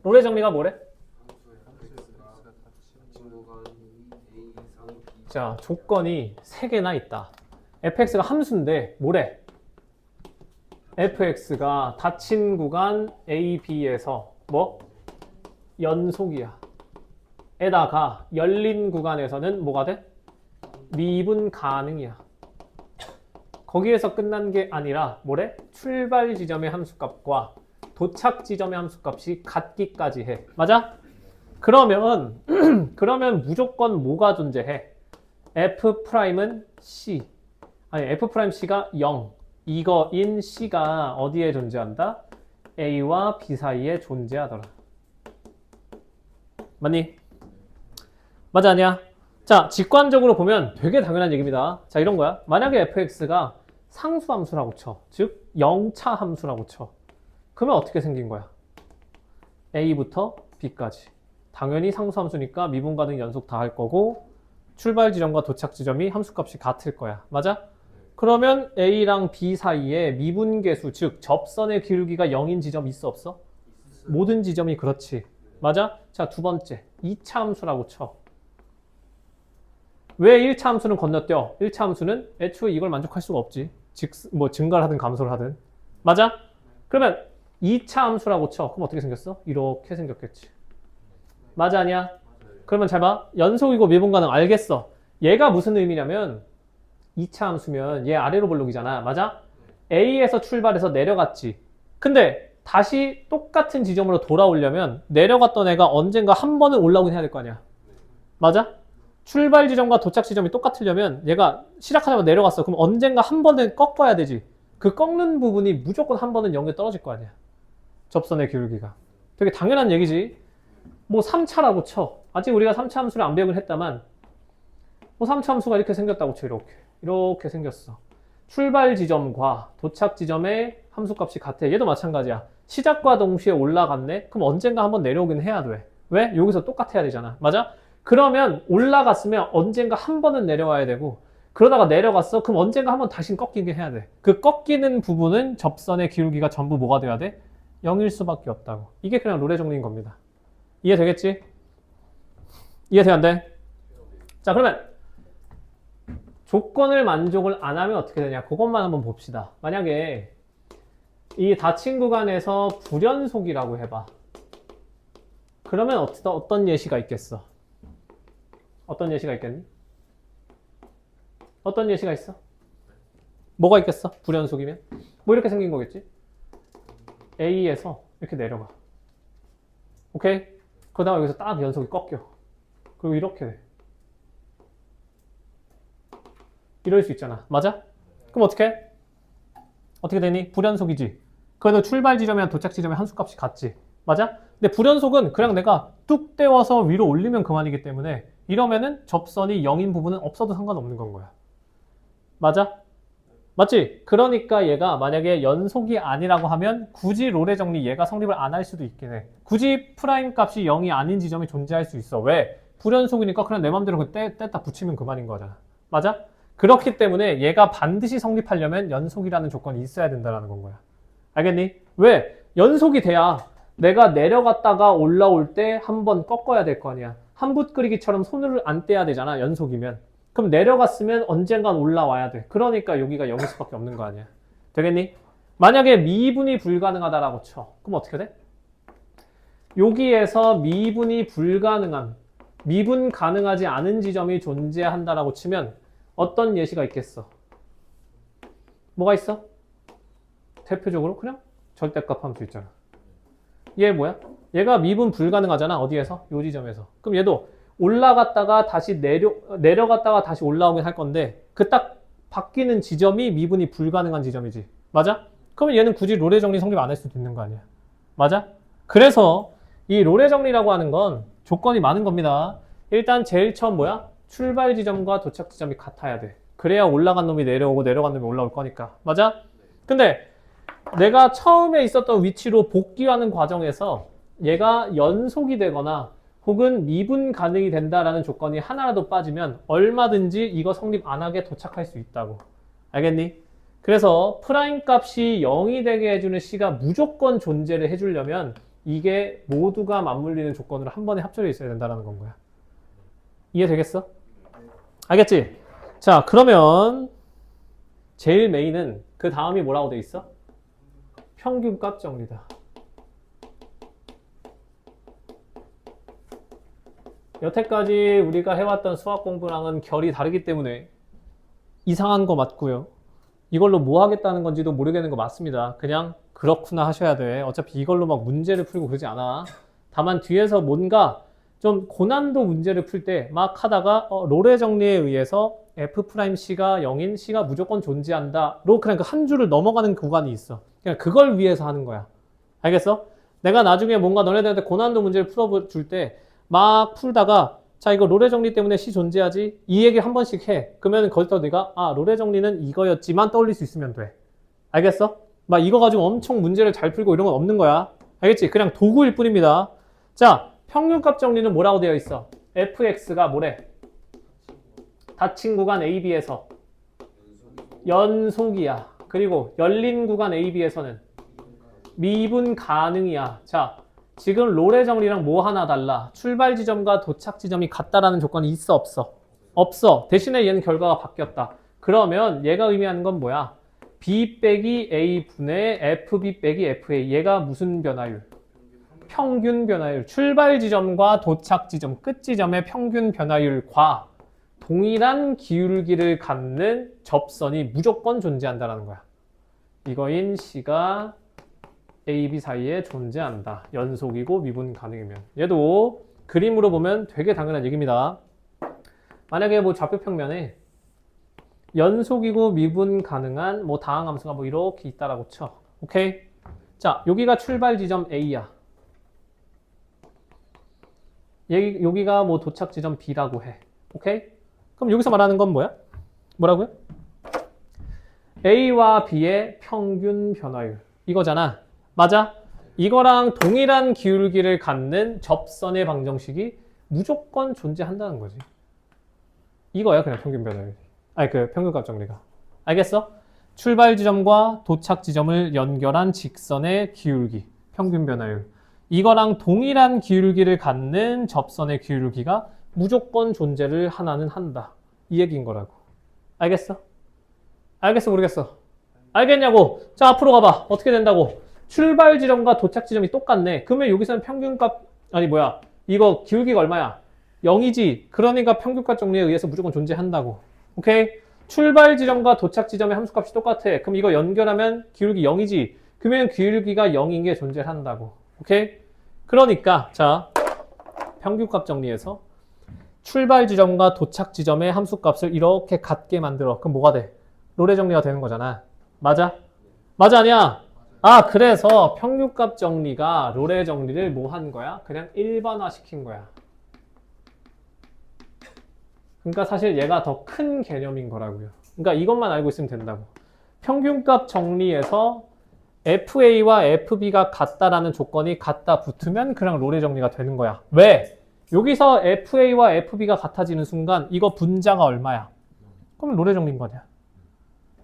롤의 정리가 뭐래? 자, 조건이 3개나 있다. fx가 함수인데 뭐래? fx가 닫힌 구간 a, b에서 뭐? 연속이야. 에다가 열린 구간에서는 뭐가 돼? 미분 가능이야. 거기에서 끝난 게 아니라 뭐래? 출발 지점의 함수값과 도착 지점의 함수값이 같기까지 해. 맞아? 그러면 무조건 뭐가 존재해? f'은 c. 아니 f'c가 0. 이거인 c가 어디에 존재한다? a와 b 사이에 존재하더라. 맞니? 맞아 아니야? 자, 직관적으로 보면 되게 당연한 얘기입니다. 자, 이런 거야. 만약에 fx가 상수함수라고 쳐. 즉 0차 함수라고 쳐. 그러면 어떻게 생긴 거야? a부터 b까지. 당연히 상수함수니까 미분가능 연속 다 할 거고 출발 지점과 도착 지점이 함수값이 같을 거야. 맞아? 그러면 a랑 b 사이에 미분계수, 즉 접선의 기울기가 0인 지점 있어 없어? 모든 지점이 그렇지. 맞아? 자, 두 번째 2차 함수라고 쳐. 왜 1차 함수는 건너뛰어? 1차 함수는 애초에 이걸 만족할 수가 없지. 즉, 뭐 증가를 하든 감소를 하든. 맞아? 그러면 2차 함수라고 쳐. 그럼 어떻게 생겼어? 이렇게 생겼겠지. 맞아 아니야? 그러면 잘 봐. 연속이고 미분가능 알겠어. 얘가 무슨 의미냐면 2차 함수면 얘 아래로 볼록이잖아. 맞아? A에서 출발해서 내려갔지. 근데 다시 똑같은 지점으로 돌아오려면 내려갔던 애가 언젠가 한 번은 올라오긴 해야 될 거 아니야. 맞아? 출발 지점과 도착 지점이 똑같으려면 얘가 시작하자마자 내려갔어. 그럼 언젠가 한 번은 꺾어야 되지. 그 꺾는 부분이 무조건 한 번은 0에 떨어질 거 아니야. 접선의 기울기가. 되게 당연한 얘기지. 뭐 3차라고 쳐. 아직 우리가 3차 함수를 안 배우긴 했다만 뭐 3차 함수가 이렇게 생겼다고 쳐. 이렇게 생겼어. 출발 지점과 도착 지점의 함수값이 같아. 얘도 마찬가지야. 시작과 동시에 올라갔네? 그럼 언젠가 한번 내려오긴 해야 돼. 왜? 여기서 똑같아야 되잖아. 맞아? 그러면 올라갔으면 언젠가 한 번은 내려와야 되고 그러다가 내려갔어? 그럼 언젠가 한번 다시 꺾이게 해야 돼. 그 꺾이는 부분은 접선의 기울기가 전부 뭐가 돼야 돼? 0일 수밖에 없다고. 이게 그냥 롤의 정리인 겁니다. 이해되겠지? 이해돼 안 돼? 자, 그러면 조건을 만족을 안 하면 어떻게 되냐? 그것만 한번 봅시다. 만약에 이 닫힌 구간에서 불연속이라고 해봐. 그러면 어떤 예시가 있겠어? 어떤 예시가 있겠니? 어떤 예시가 있어? 뭐가 있겠어? 불연속이면? 뭐 이렇게 생긴 거겠지? A에서 이렇게 내려가. 오케이? 그러다가 여기서 딱 연속이 꺾여. 그리고 이렇게 돼. 이럴 수 있잖아. 맞아? 그럼 어떻게? 어떻게 되니? 불연속이지. 그래도 출발 지점이랑 도착 지점의 함수값이 같지. 맞아? 근데 불연속은 그냥 내가 뚝 떼워서 위로 올리면 그만이기 때문에 이러면은 접선이 0인 부분은 없어도 상관없는 건 거야. 맞아? 맞지? 그러니까 얘가 만약에 연속이 아니라고 하면 굳이 롤의 정리 얘가 성립을 안 할 수도 있긴 해. 굳이 프라임 값이 0이 아닌 지점이 존재할 수 있어. 왜? 불연속이니까 그냥 내 맘대로 뗐다 붙이면 그만인 거잖아. 맞아? 그렇기 때문에 얘가 반드시 성립하려면 연속이라는 조건이 있어야 된다는 건 거야. 알겠니? 왜? 연속이 돼야 내가 내려갔다가 올라올 때 한번 꺾어야 될 거 아니야. 한붓 끓이기처럼 손을 안 떼야 되잖아. 연속이면. 그럼 내려갔으면 언젠간 올라와야 돼. 그러니까 여기가 0일 수밖에 없는 거 아니야. 되겠니? 만약에 미분이 불가능하다라고 쳐. 그럼 어떻게 돼? 여기에서 미분이 불가능한, 미분 가능하지 않은 지점이 존재한다라고 치면 어떤 예시가 있겠어? 뭐가 있어? 대표적으로 그냥 절대값 함수 있잖아. 얘 뭐야? 얘가 미분 불가능하잖아. 어디에서? 요 지점에서. 그럼 얘도 올라갔다가 다시 내려갔다가 다시 올라오긴 할 건데 그 딱 바뀌는 지점이 미분이 불가능한 지점이지. 맞아? 그러면 얘는 굳이 롤의 정리 성립 안 할 수도 있는 거 아니야. 맞아? 그래서 이 롤의 정리라고 하는 건 조건이 많은 겁니다. 일단 제일 처음 뭐야? 출발 지점과 도착 지점이 같아야 돼. 그래야 올라간 놈이 내려오고 내려간 놈이 올라올 거니까. 맞아? 근데 내가 처음에 있었던 위치로 복귀하는 과정에서 얘가 연속이 되거나 혹은 미분 가능이 된다라는 조건이 하나라도 빠지면 얼마든지 이거 성립 안 하게 도착할 수 있다고. 알겠니? 그래서 프라임 값이 0이 되게 해주는 C가 무조건 존재를 해주려면 이게 모두가 맞물리는 조건으로 한 번에 합쳐져 있어야 된다는 건 거야. 이해되겠어? 알겠지? 자, 그러면 제일 메인은 그 다음이 뭐라고 돼 있어? 평균값 정리다. 여태까지 우리가 해왔던 수학 공부랑은 결이 다르기 때문에 이상한 거 맞고요. 이걸로 뭐 하겠다는 건지도 모르겠는 거 맞습니다. 그냥 그렇구나 하셔야 돼. 어차피 이걸로 막 문제를 풀고 그러지 않아. 다만 뒤에서 뭔가 좀 고난도 문제를 풀 때 막 하다가 롤의 정리에 의해서 F'C가 0인 C가 무조건 존재한다로 그냥 그 한 줄을 넘어가는 구간이 있어. 그냥 그걸 위해서 하는 거야. 알겠어? 내가 나중에 뭔가 너네들한테 고난도 문제를 풀어줄 때 막 풀다가 자 이거 롤의 정리 때문에 C 존재하지? 이 얘기 한 번씩 해. 그러면 거기서 네가 롤의 정리는 이거였지만 떠올릴 수 있으면 돼. 알겠어? 막 이거 가지고 엄청 문제를 잘 풀고 이런 건 없는 거야. 알겠지? 그냥 도구일 뿐입니다. 자, 평균값 정리는 뭐라고 되어 있어? fx가 뭐래? 닫힌 구간 AB에서 연속이야. 그리고 열린 구간 AB에서는 미분 가능이야. 자, 지금 롤의 정리랑 뭐 하나 달라? 출발 지점과 도착 지점이 같다라는 조건이 있어, 없어? 없어. 대신에 얘는 결과가 바뀌었다. 그러면 얘가 의미하는 건 뭐야? B 빼기 A 분의 FB 빼기 FA. 얘가 무슨 변화율? 평균 변화율. 출발 지점과 도착 지점, 끝 지점의 평균 변화율과 동일한 기울기를 갖는 접선이 무조건 존재한다는 거야. 이거인 C가 A, B 사이에 존재한다. 연속이고 미분 가능이면. 얘도 그림으로 보면 되게 당연한 얘기입니다. 만약에 뭐 좌표평면에 연속이고 미분 가능한 뭐 다항함수가 뭐 이렇게 있다라고 쳐. 오케이? 자, 여기가 출발 지점 A야. 여기가 뭐 도착 지점 B라고 해. 오케이? 그럼 여기서 말하는 건 뭐야? 뭐라고요? A와 B의 평균 변화율. 이거잖아. 맞아? 이거랑 동일한 기울기를 갖는 접선의 방정식이 무조건 존재한다는 거지. 이거야 그냥 평균 변화율. 아니 그 평균값 정리가. 알겠어? 출발 지점과 도착 지점을 연결한 직선의 기울기, 평균 변화율. 이거랑 동일한 기울기를 갖는 접선의 기울기가 무조건 존재를 하나는 한다. 이 얘기인 거라고. 알겠어? 알겠어? 모르겠어? 알겠냐고? 자, 앞으로 가봐. 어떻게 된다고? 출발 지점과 도착 지점이 똑같네. 그러면 여기서는 평균값, 이거 기울기가 얼마야? 0이지. 그러니까 평균값 정리에 의해서 무조건 존재한다고. 오케이? 출발 지점과 도착 지점의 함수값이 똑같아. 그럼 이거 연결하면 기울기 0이지. 그러면 기울기가 0인 게 존재한다고. 오케이? 그러니까, 자, 평균값 정리해서 출발 지점과 도착 지점의 함수값을 이렇게 같게 만들어. 그럼 뭐가 돼? 롤의 정리가 되는 거잖아. 맞아? 맞아, 아니야? 그래서 평균값 정리가 롤의 정리를 뭐 한 거야? 그냥 일반화 시킨 거야. 그러니까 사실 얘가 더 큰 개념인 거라고요. 그러니까 이것만 알고 있으면 된다고. 평균값 정리에서 FA와 FB가 같다라는 조건이 같다 붙으면 그냥 롤의 정리가 되는 거야. 왜? 여기서 FA와 FB가 같아지는 순간 이거 분자가 얼마야? 그럼 롤의 정리인 거냐?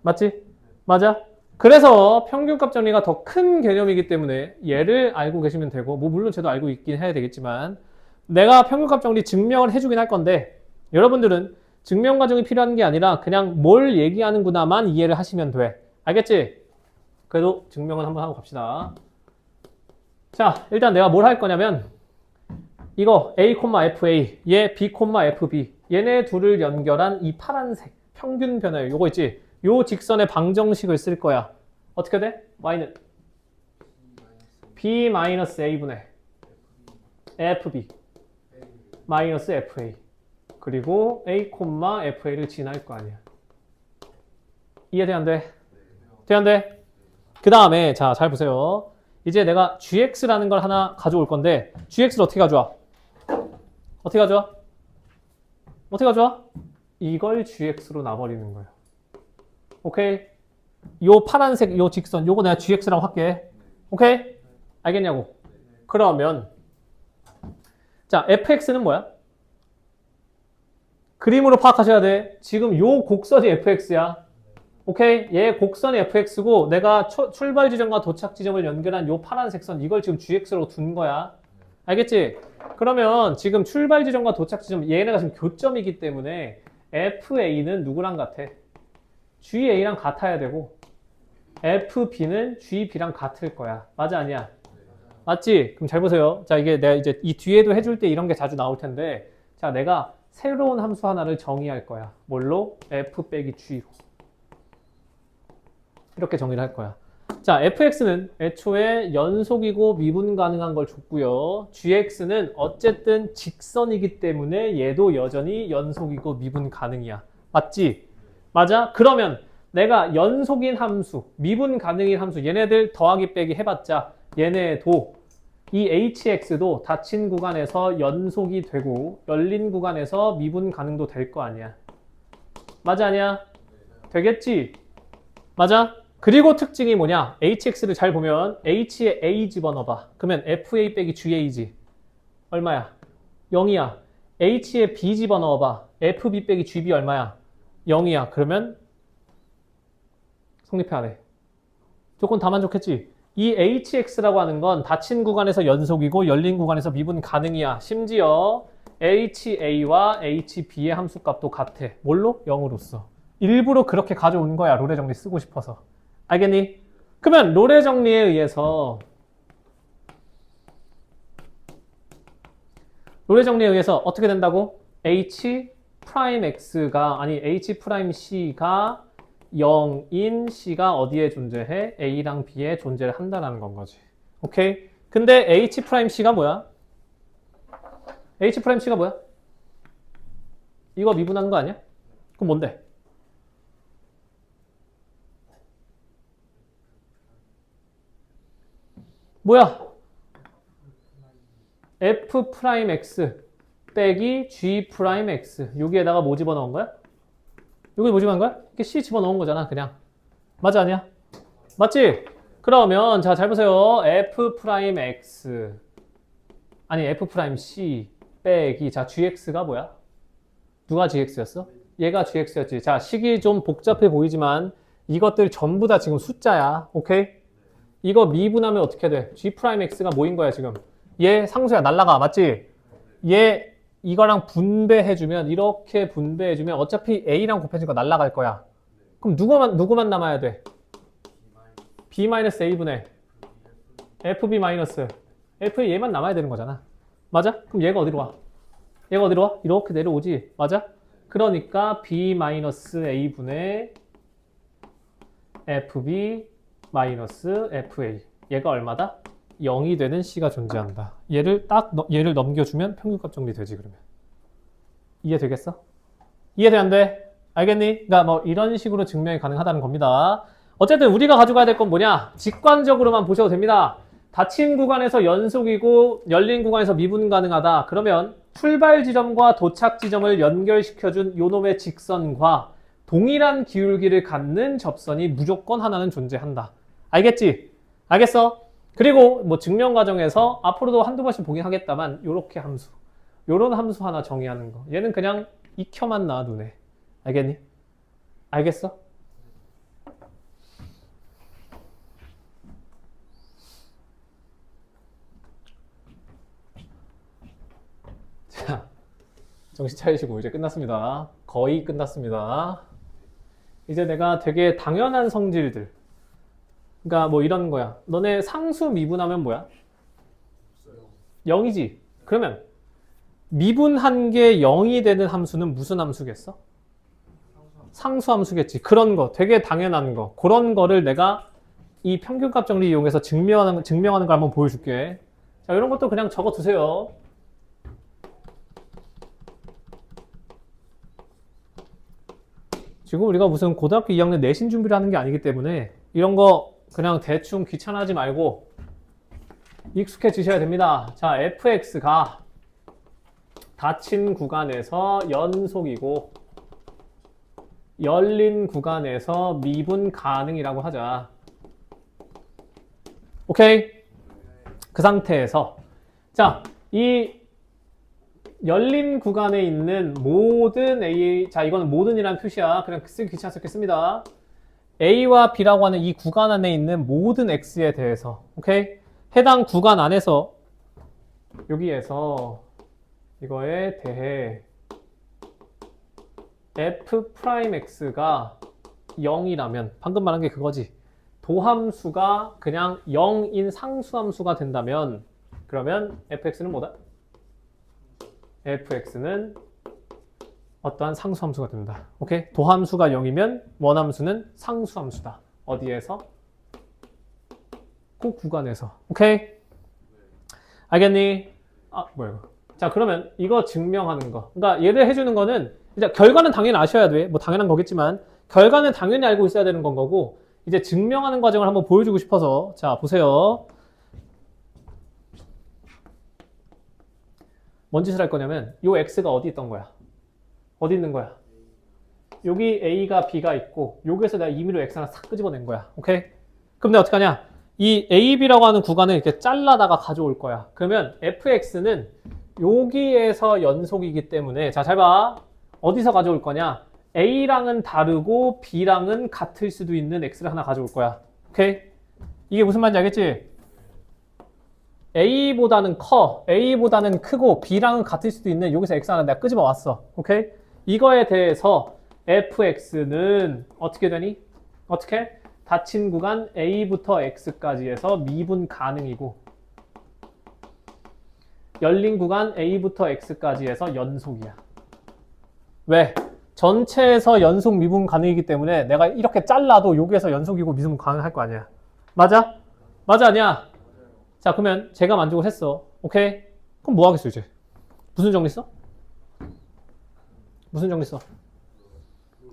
맞지? 맞아? 그래서 평균값 정리가 더 큰 개념이기 때문에 얘를 알고 계시면 되고, 뭐 물론 저도 알고 있긴 해야 되겠지만 내가 평균값 정리 증명을 해주긴 할 건데 여러분들은 증명 과정이 필요한 게 아니라 그냥 뭘 얘기하는구나만 이해를 하시면 돼. 알겠지? 그래도 증명은 한번 하고 갑시다. 자, 일단 내가 뭘 할 거냐면 이거 A, FA, 얘 B, FB 얘네 둘을 연결한 이 파란색 평균 변화율 요거 있지? 요 직선의 방정식을 쓸 거야. 어떻게 돼? y는 B-A분의 FB 마이너스 FA 그리고 A, FA를 지날 거 아니야. 이해돼 안 돼? 돼 안 돼? 그 다음에 자, 잘 보세요. 이제 내가 GX라는 걸 하나 가져올 건데 GX를 어떻게 가져와? 어떻게 가져와? 어떻게 가져와? 이걸 GX로 놔버리는 거야. 오케이? 요 파란색 요 직선 요거 내가 GX라고 할게. 오케이? 알겠냐고? 그러면 자, FX는 뭐야? 그림으로 파악하셔야 돼. 지금 요 곡선이 FX야. 오케이? 얘 곡선이 fx고 내가 출발 지점과 도착 지점을 연결한 요 파란색 선 이걸 지금 gx로 둔 거야. 알겠지? 그러면 지금 출발 지점과 도착 지점 얘네가 지금 교점이기 때문에 FA는 누구랑 같아? GA랑 같아야 되고 FB는 GB랑 같을 거야. 맞아 아니야? 맞지? 그럼 잘 보세요. 자, 이게 내가 이제 이 뒤에도 해줄 때 이런 게 자주 나올 텐데 자, 내가 새로운 함수 하나를 정의할 거야. 뭘로? F 빼기 G로. 이렇게 정의를 할 거야. 자, fx는 애초에 연속이고 미분 가능한 걸 줬고요. gx는 어쨌든 직선이기 때문에 얘도 여전히 연속이고 미분 가능이야. 맞지? 맞아? 그러면 내가 연속인 함수, 미분 가능인 함수 얘네들 더하기 빼기 해봤자 얘네도 이 hx도 닫힌 구간에서 연속이 되고 열린 구간에서 미분 가능도 될 거 아니야. 맞아 아니야? 되겠지? 맞아? 그리고 특징이 뭐냐? hx를 잘 보면 h에 a 집어넣어봐. 그러면 fa 빼기 ga지. 얼마야? 0이야. h에 b 집어넣어봐. fb 빼기 gb 얼마야? 0이야. 그러면 성립해 안 해. 조건 다 만족했지? 이 hx라고 하는 건 닫힌 구간에서 연속이고 열린 구간에서 미분 가능이야. 심지어 ha와 hb의 함수값도 같아. 뭘로? 0으로써. 일부러 그렇게 가져온 거야. 롤의 정리 쓰고 싶어서. 알겠니? 그러면 롤의 정리에 의해서 어떻게 된다고? h'x가 아니 h'c가 0인 c가 어디에 존재해? a랑 b에 존재를 한다는 건 거지. 오케이? 근데 h'c가 뭐야? h'c가 뭐야? 이거 미분하는 거 아니야? 그럼 뭔데? 뭐야? f'x 빼기 g'x 여기에다가 뭐 집어넣은 거야? 여기 뭐 집어넣은 거야? 이렇게 c 집어넣은 거잖아 그냥. 맞아 아니야? 맞지? 그러면 자 잘 보세요. f'x 아니 f'c 빼기 자 gx가 뭐야? 누가 gx였어? 얘가 gx였지. 자 식이 좀 복잡해 보이지만 이것들 전부 다 지금 숫자야. 오케이? 이거 미분하면 어떻게 돼? g'x가 뭐인 거야 지금? 얘 상수야 날라가 맞지? 얘 이거랑 분배해주면 이렇게 분배해주면 어차피 a랑 곱해지니까 날라갈 거야. 그럼 누구만 남아야 돼? b-a분의 fb 마이너스 f의 얘만 남아야 되는 거잖아. 맞아? 그럼 얘가 어디로 와? 얘가 어디로 와? 이렇게 내려오지. 맞아? 그러니까 b-a분의 fb 마이너스 fa 얘가 얼마다? 0이 되는 c가 존재한다. 얘를 넘겨주면 평균값 정리되지 그러면. 이해되겠어? 이해돼 안 돼? 알겠니? 그러니까 뭐 이런 식으로 증명이 가능하다는 겁니다. 어쨌든 우리가 가져가야 될 건 뭐냐? 직관적으로만 보셔도 됩니다. 닫힌 구간에서 연속이고 열린 구간에서 미분 가능하다. 그러면 출발 지점과 도착 지점을 연결시켜준 요놈의 직선과 동일한 기울기를 갖는 접선이 무조건 하나는 존재한다. 알겠지? 알겠어? 그리고 뭐 증명 과정에서 앞으로도 한두 번씩 보긴 하겠다만 요렇게 함수 요런 함수 하나 정의하는 거 얘는 그냥 익혀만 놔 눈에. 알겠니? 알겠어? 자 정신 차리시고 이제 끝났습니다. 거의 끝났습니다. 이제 내가 되게 당연한 성질들 그러니까 뭐 이런 거야. 너네 상수 미분하면 뭐야? 0이지. 그러면 미분한 게 0이 되는 함수는 무슨 함수겠어? 상수함수겠지. 그런 거 되게 당연한 거 그런 거를 내가 이 평균값 정리 이용해서 증명하는 걸 한번 보여줄게. 자 이런 것도 그냥 적어 두세요. 지금 우리가 무슨 고등학교 2학년 내신 준비를 하는 게 아니기 때문에 이런 거 그냥 대충 귀찮아하지 말고 익숙해지셔야 됩니다. 자, fx가 닫힌 구간에서 연속이고 열린 구간에서 미분 가능이라고 하자. 오케이? 그 상태에서 자, 이 열린 구간에 있는 모든 a 자, 이거는 모든이라는 표시야. 그냥 쓰기 귀찮아서 이렇게 씁니다. A와 B라고 하는 이 구간 안에 있는 모든 X에 대해서, 오케이? 해당 구간 안에서 여기에서 이거에 대해 F'X가 0이라면 방금 말한 게 그거지. 도함수가 그냥 0인 상수함수가 된다면 그러면 fx는 뭐다? fx는 어떠한 상수함수가 된다. 오케이? 도함수가 0이면 원함수는 상수함수다. 어디에서? 그 구간에서. 오케이? 알겠니? 아, 뭐야 이거. 자, 그러면 이거 증명하는 거. 그러니까 얘를 해주는 거는 이제 결과는 당연히 아셔야 돼. 뭐 당연한 거겠지만 결과는 당연히 알고 있어야 되는 건 거고 이제 증명하는 과정을 한번 보여주고 싶어서 자, 보세요. 뭔 짓을 할 거냐면 요 x가 어디 있던 거야? 어디 있는 거야? 여기 a가 b가 있고 여기에서 내가 임의로 x 하나 싹 끄집어낸 거야. 오케이? 그럼 내가 어떻게 하냐? 이 a, b라고 하는 구간을 이렇게 잘라다가 가져올 거야. 그러면 fx는 여기에서 연속이기 때문에 자, 잘 봐. 어디서 가져올 거냐? a랑은 다르고 b랑은 같을 수도 있는 x를 하나 가져올 거야. 오케이? 이게 무슨 말인지 알겠지? A보다는 커, A보다는 크고 B랑은 같을 수도 있는 여기서 X 하나 내가 끄집어 왔어. 오케이? 이거에 대해서 fx는 어떻게 되니? 어떻게? 닫힌 구간 A부터 X까지 해서 미분 가능이고 열린 구간 A부터 X까지 해서 연속이야. 왜? 전체에서 연속 미분 가능이기 때문에 내가 이렇게 잘라도 여기에서 연속이고 미분 가능할 거 아니야. 맞아? 맞아 아니야? 자, 그러면 제가 만족을 했어. 오케이? 그럼 뭐 하겠어, 이제? 무슨 정리 써? 무슨 정리 써?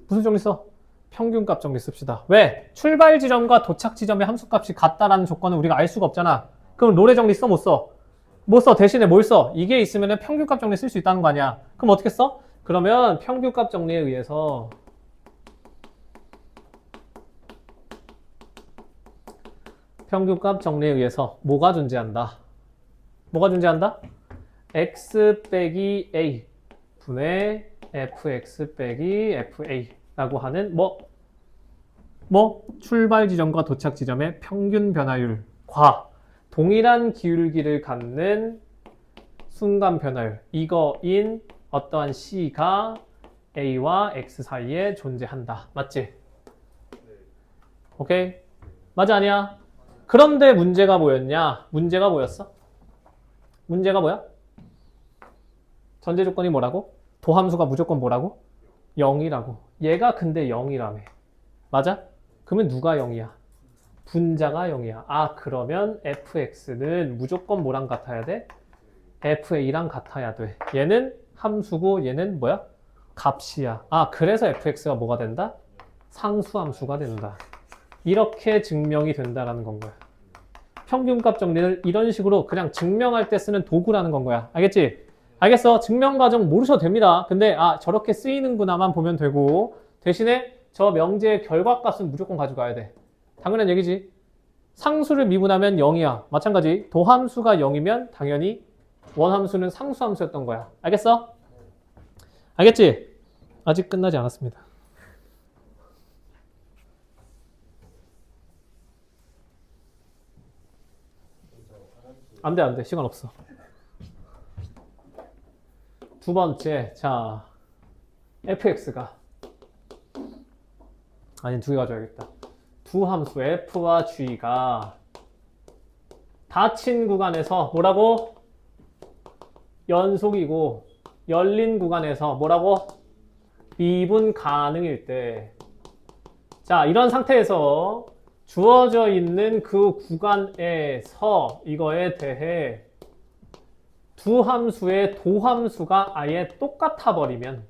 무슨 정리 써? 평균값 정리 씁시다. 왜? 출발 지점과 도착 지점의 함수값이 같다라는 조건은 우리가 알 수가 없잖아. 그럼 롤의 정리 써? 못 써? 못 써. 대신에 뭘 써? 이게 있으면 평균값 정리 쓸 수 있다는 거 아니야. 그럼 어떻게 써? 그러면 평균값 정리에 의해서 평균값 정리에 의해서 뭐가 존재한다? 뭐가 존재한다? x 빼기 a 분의 fx 빼기 fa 라고 하는 출발 지점과 도착 지점의 평균 변화율과 동일한 기울기를 갖는 순간 변화율 이거인 어떠한 c가 a와 x 사이에 존재한다. 맞지? 오케이? 맞아 아니야? 그런데 문제가 뭐였냐? 문제가 뭐였어? 문제가 뭐야? 전제 조건이 뭐라고? 도함수가 무조건 뭐라고? 0이라고. 얘가 근데 0이라며. 맞아? 그러면 누가 0이야? 분자가 0이야. 아, 그러면 fx는 무조건 뭐랑 같아야 돼? fa랑 같아야 돼. 얘는 함수고 얘는 뭐야? 값이야. 아, 그래서 fx가 뭐가 된다? 상수함수가 된다. 이렇게 증명이 된다라는 건 거야. 평균값 정리를 이런 식으로 그냥 증명할 때 쓰는 도구라는 건 거야. 알겠지? 알겠어? 증명 과정 모르셔도 됩니다. 근데 저렇게 쓰이는구나만 보면 되고 대신에 저 명제의 결과값은 무조건 가져가야 돼. 당연한 얘기지. 상수를 미분하면 0이야. 마찬가지. 도함수가 0이면 당연히 원함수는 상수함수였던 거야. 알겠어? 알겠지? 아직 끝나지 않았습니다. 안 돼. 시간 없어. 두 번째, 자, fx가 아니, 두 개 가져야겠다. 두 함수 f와 g가 닫힌 구간에서 뭐라고? 연속이고 열린 구간에서 뭐라고? 미분 가능일 때 자, 이런 상태에서 주어져 있는 그 구간에서 이거에 대해 두 함수의 도함수가 아예 똑같아 버리면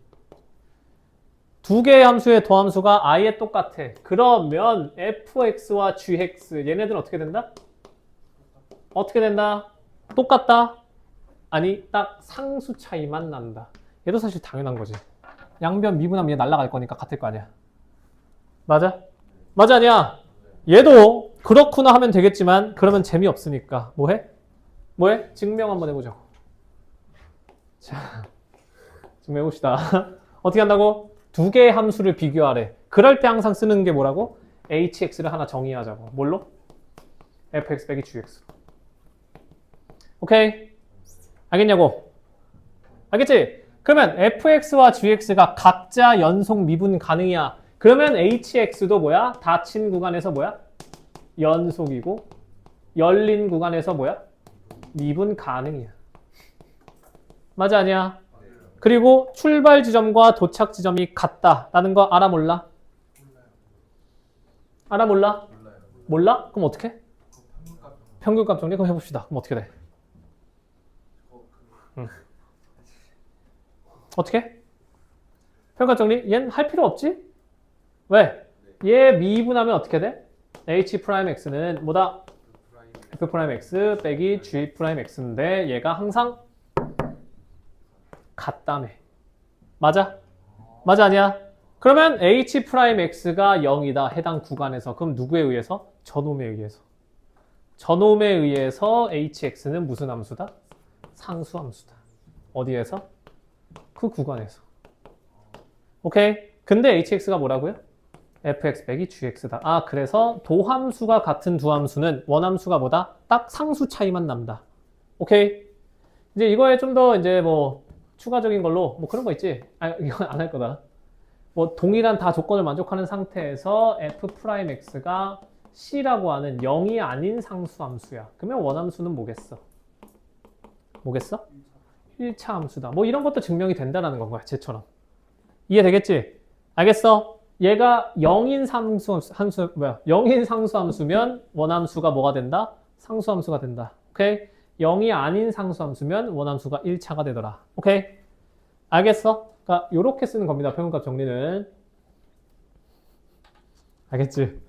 두 개의 함수의 도함수가 아예 똑같아. 그러면 fx와 gx 얘네들은 어떻게 된다? 어떻게 된다? 똑같다? 아니, 딱 상수 차이만 난다. 얘도 사실 당연한 거지. 양변 미분하면 얘 날아갈 거니까 같을 거 아니야. 맞아? 맞아 아니야? 얘도 그렇구나 하면 되겠지만 그러면 재미없으니까 뭐해? 뭐해? 증명 한번 해보자고. 자, 증명해봅시다. 어떻게 한다고? 두 개의 함수를 비교하래. 그럴 때 항상 쓰는 게 뭐라고? hx를 하나 정의하자고. 뭘로? fx 빼기 gx. 오케이? 알겠냐고? 알겠지? 그러면 fx와 gx가 각자 연속 미분 가능이야. 그러면 hx도 뭐야? 닫힌 구간에서 뭐야? 연속이고 열린 구간에서 뭐야? 미분 가능이야. 맞아 아니야? 그리고 출발 지점과 도착 지점이 같다라는 거 알아 몰라? 알아 몰라? 몰라? 그럼 어떻게? 평균값 정리? 그럼 해봅시다. 그럼 어떻게 돼? 어떻게? 평균값 정리? 얘는 할 필요 없지? 왜? 얘 미분하면 어떻게 돼? h'x는 뭐다? f'x 빼기 g'x인데 얘가 항상 같다며. 맞아? 맞아 아니야? 그러면 h'x가 0이다. 해당 구간에서. 그럼 누구에 의해서? 저놈에 의해서. 저놈에 의해서 hx는 무슨 함수다? 상수함수다. 어디에서? 그 구간에서. 오케이? 근데 hx가 뭐라고요? fx 빼기 gx다. 아, 그래서 도함수가 같은 두 함수는 원함수가 뭐다? 딱 상수 차이만 남다. 오케이? 이제 이거에 좀 더 이제 뭐 추가적인 걸로 뭐 그런 거 있지? 아, 이건 안 할 거다. 뭐 동일한 다 조건을 만족하는 상태에서 f'x가 c라고 하는 0이 아닌 상수함수야. 그러면 원함수는 뭐겠어? 뭐겠어? 1차 함수다. 뭐 이런 것도 증명이 된다는 건 거야. 쟤처럼. 이해되겠지? 알겠어? 얘가 0인 상수함수면 원함수가 뭐가 된다? 상수함수가 된다. 오케이? 0이 아닌 상수함수면 원함수가 1차가 되더라. 오케이? 알겠어? 그러니까 이렇게 쓰는 겁니다. 평균값 정리는. 알겠지?